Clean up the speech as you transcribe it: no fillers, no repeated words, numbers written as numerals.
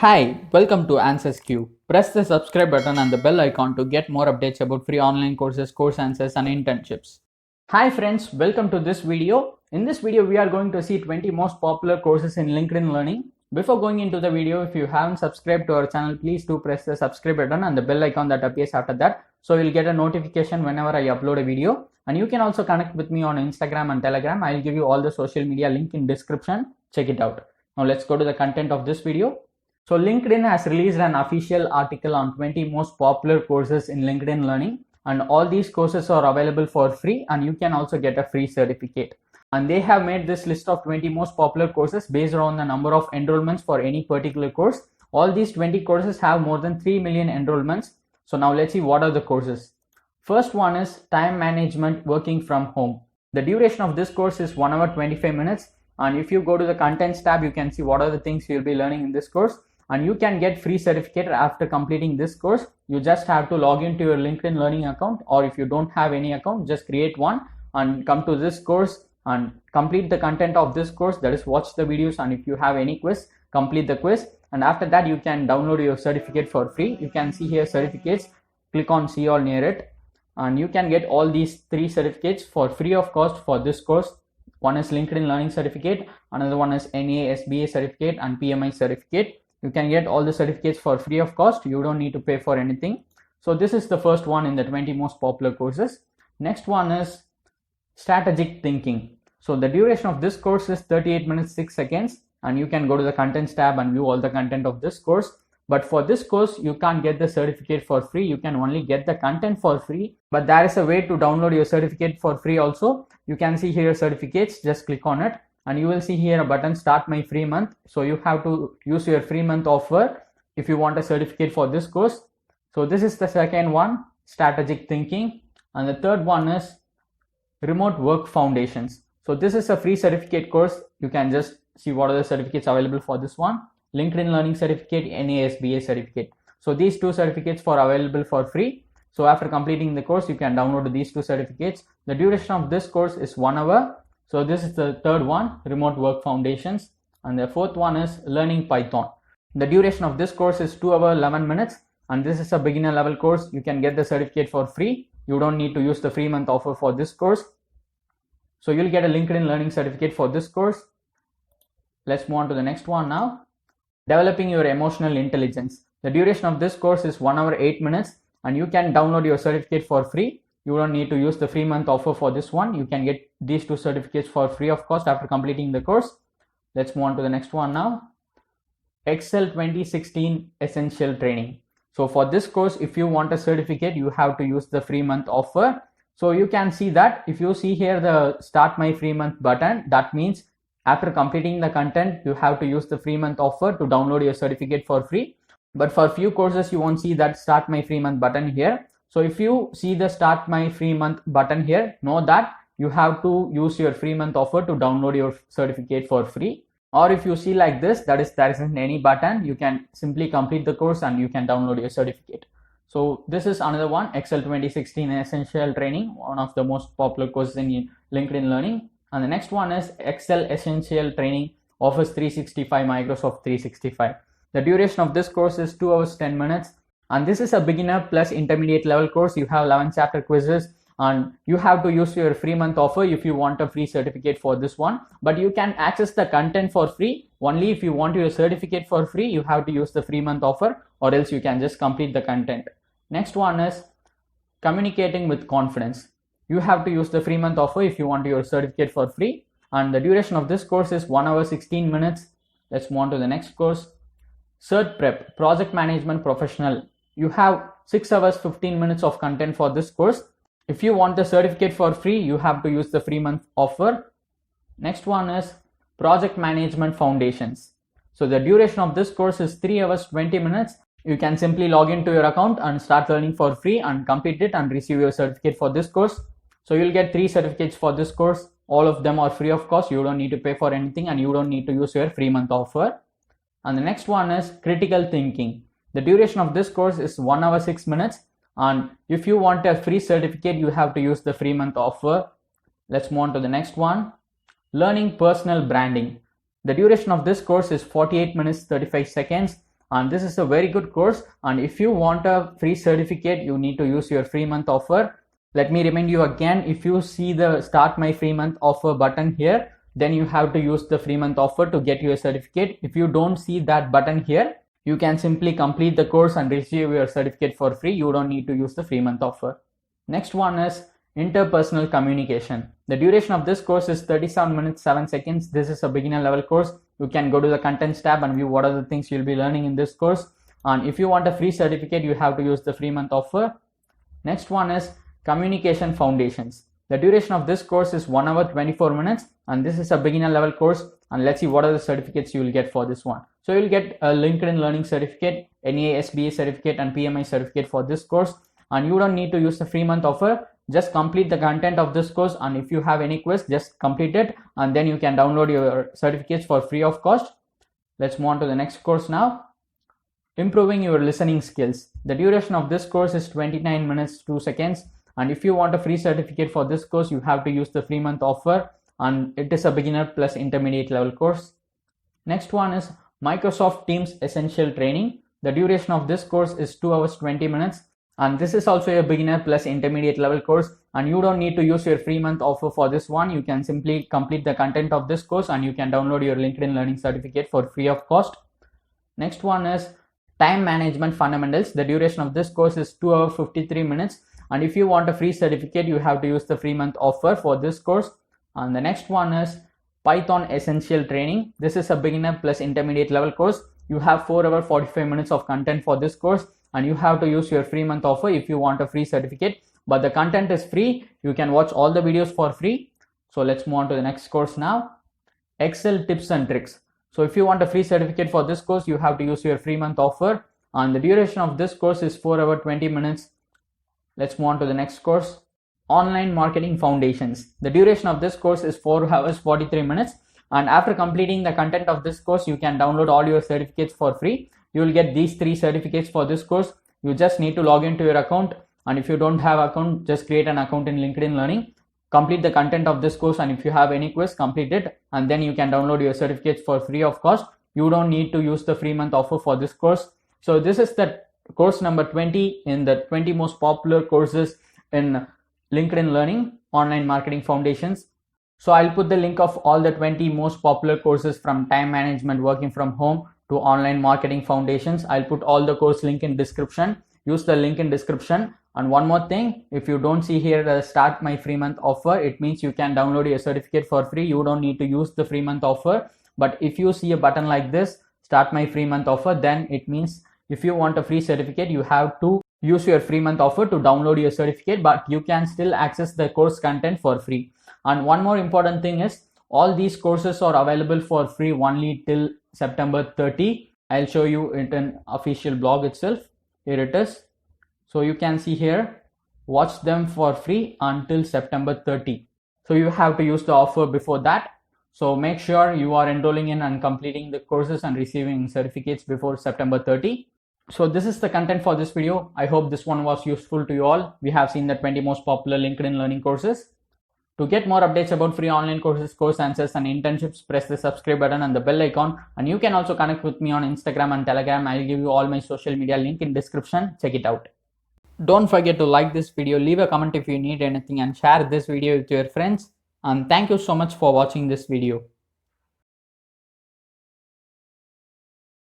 Hi, welcome to answersQ. Press the subscribe button and the bell icon to get more updates about free online courses, course answers and internships. Hi friends, welcome to this video. In this video, we are going to see 20 most popular courses in LinkedIn Learning. Before going into the video, if you haven't subscribed to our channel, please do press the subscribe button and the bell icon that appears after that. So you'll get a notification whenever I upload a video. And you can also connect with me on Instagram and Telegram. I'll give you all the social media link in description. Check it out. Now let's go to the content of this video. So LinkedIn has released an official article on 20 most popular courses in LinkedIn Learning, and all these courses are available for free, and you can also get a free certificate. And they have made this list of 20 most popular courses based on the number of enrollments for any particular course. All these 20 courses have more than 3 million enrollments. So now let's see what are the courses. First one is Time Management Working from Home. The duration of this course is 1 hour 25 minutes. And if you go to the Contents tab, you can see what are the things you'll be learning in this course. And you can get free certificate after completing this course. You just have to log into your LinkedIn Learning account, or if you don't have any account, just create one and come to this course and complete the content of this course. That is, watch the videos, and if you have any quiz, complete the quiz. And after that, you can download your certificate for free. You can see here certificates. Click on see all near it, and you can get all these 3 certificates for free of cost for this course. One is LinkedIn Learning certificate, another one is NASBA certificate and PMI certificate. You can get all the certificates for free of cost. You don't need to pay for anything. So this is the first one in the 20 most popular courses. Next one is Strategic Thinking. So the duration of this course is 38 minutes 6 seconds, and you can go to the Contents tab and view all the content of this course. But for this course, you can't get the certificate for free. You can only get the content for free. But there is a way to download your certificate for free also. You can see here certificates. Just click on it, and you will see here a button, Start My Free Month. So you have to use your free month offer if you want a certificate for this course. So this is the second one, Strategic Thinking. And the third one is Remote Work Foundations. So this is a free certificate course. You can just see what are the certificates available for this one. LinkedIn Learning certificate, NASBA certificate. So these 2 certificates are available for free. So after completing the course, you can download these 2 certificates. The duration of this course is 1 hour. So this is the third one, Remote Work Foundations. And the fourth one is Learning Python. The duration of this course is 2 hours 11 minutes. And this is a beginner level course. You can get the certificate for free. You don't need to use the free month offer for this course. So you'll get a LinkedIn Learning certificate for this course. Let's move on to the next one now. Developing Your Emotional Intelligence. The duration of this course is 1 hour 8 minutes. And you can download your certificate for free. You don't need to use the free month offer for this one. You can get these 2 certificates for free of cost after completing the course. Let's move on to the next one now. Excel 2016 Essential Training. So for this course, if you want a certificate, you have to use the free month offer. So you can see that if you see here the Start My Free Month button, that means after completing the content, you have to use the free month offer to download your certificate for free. But for few courses, you won't see that Start My Free Month button here. So if you see the Start My Free Month button here, know that you have to use your free month offer to download your certificate for free. Or if you see like this, that is, there isn't any button, you can simply complete the course and you can download your certificate. So this is another one, Excel 2016 Essential Training, one of the most popular courses in LinkedIn Learning. And the next one is Excel Essential Training, Office 365, Microsoft 365. The duration of this course is 2 hours 10 minutes. And this is a beginner plus intermediate level course. You have 11 chapter quizzes, and you have to use your free month offer if you want a free certificate for this one. But you can access the content for free. Only if you want your certificate for free, you have to use the free month offer, or else you can just complete the content. Next one is Communicating with Confidence. You have to use the free month offer if you want your certificate for free. And the duration of this course is 1 hour 16 minutes. Let's move on to the next course. Cert Prep, Project Management Professional. You have 6 hours 15 minutes of content for this course. If you want the certificate for free, you have to use the free month offer. Next one is Project Management Foundations. So the duration of this course is 3 hours 20 minutes. You can simply log into your account and start learning for free and complete it and receive your certificate for this course. So you'll get 3 certificates for this course. All of them are free of cost. You don't need to pay for anything, and you don't need to use your free month offer. And the next one is Critical Thinking. The duration of this course is 1 hour 6 minutes. And if you want a free certificate, you have to use the free month offer. Let's move on to the next one. Learning Personal Branding. The duration of this course is 48 minutes 35 seconds. and this is a very good course. And if you want a free certificate, you need to use your free month offer. Let me remind you again, if you see the start my free month offer button here, then you have to use the free month offer to get your certificate. If you don't see that button here, you can simply complete the course and receive your certificate for free. You don't need to use the free month offer. Next one is Interpersonal Communication. The duration of this course is 37 minutes 7 seconds. This is a beginner level course. You can go to the contents tab and view what are the things you'll be learning in this course. And if you want a free certificate, you have to use the free month offer. Next one is Communication Foundations. The duration of this course is 1 hour 24 minutes, and this is a beginner level course. And let's see what are the certificates you will get for this one. So you'll get a LinkedIn Learning certificate, NASBA certificate, and PMI certificate for this course. And you don't need to use the free month offer. Just complete the content of this course, and if you have any quiz, just complete it, and then you can download your certificates for free of cost. Let's move on to the next course now. Improving your listening skills. The duration of this course is 29 minutes 2 seconds. And if you want a free certificate for this course, you have to use the free month offer, and it is a beginner plus intermediate level course. Next one is Microsoft Teams Essential Training. The duration of this course is 2 hours 20 minutes, and this is also a beginner plus intermediate level course, and you don't need to use your free month offer for this one. You can simply complete the content of this course and you can download your LinkedIn Learning certificate for free of cost. Next one is Time Management Fundamentals. The duration of this course is 2 hours 53 minutes. And if you want a free certificate, you have to use the free month offer for this course. And the next one is Python Essential Training. This is a beginner plus intermediate level course. You have 4 hours 45 minutes of content for this course, and you have to use your free month offer if you want a free certificate. But the content is free. You can watch all the videos for free. So let's move on to the next course now. Excel Tips and Tricks. So if you want a free certificate for this course, you have to use your free month offer. And the duration of this course is 4 hours 20 minutes. Let's move on to the next course. Online Marketing Foundations. The duration of this course is 4 hours 43 minutes. And after completing the content of this course, you can download all your certificates for free. You will get these 3 certificates for this course. You just need to log into your account. And if you don't have an account, just create an account in LinkedIn Learning. Complete the content of this course, and if you have any quiz, complete it. And then you can download your certificates for free of cost. You don't need to use the free month offer for this course. So this is the course number 20 in the 20 most popular courses in LinkedIn Learning, Online Marketing Foundations. So I'll put the link of all the 20 most popular courses from time management, working from home, to online marketing foundations. I'll put all the course link in description. Use the link in description. And one more thing, if you don't see here the start my free month offer, it means you can download your certificate for free. You don't need to use the free month offer. But if you see a button like this, start my free month offer, then it means if you want a free certificate, you have to use your free month offer to download your certificate, but you can still access the course content for free. And one more important thing is, all these courses are available for free only till September 30. I'll show you it in official blog itself. Here it is. So you can see here, watch them for free until September 30. So you have to use the offer before that. So make sure you are enrolling in and completing the courses and receiving certificates before September 30. So this is the content for this video. I hope this one was useful to you all. We have seen the 20 most popular LinkedIn Learning courses. To get more updates about free online courses, course answers, and internships, press the subscribe button and the bell icon. And you can also connect with me on Instagram and Telegram. I'll give you all my social media link in description. Check it out. Don't forget to like this video, leave a comment if you need anything, and share this video with your friends. And thank you so much for watching this video.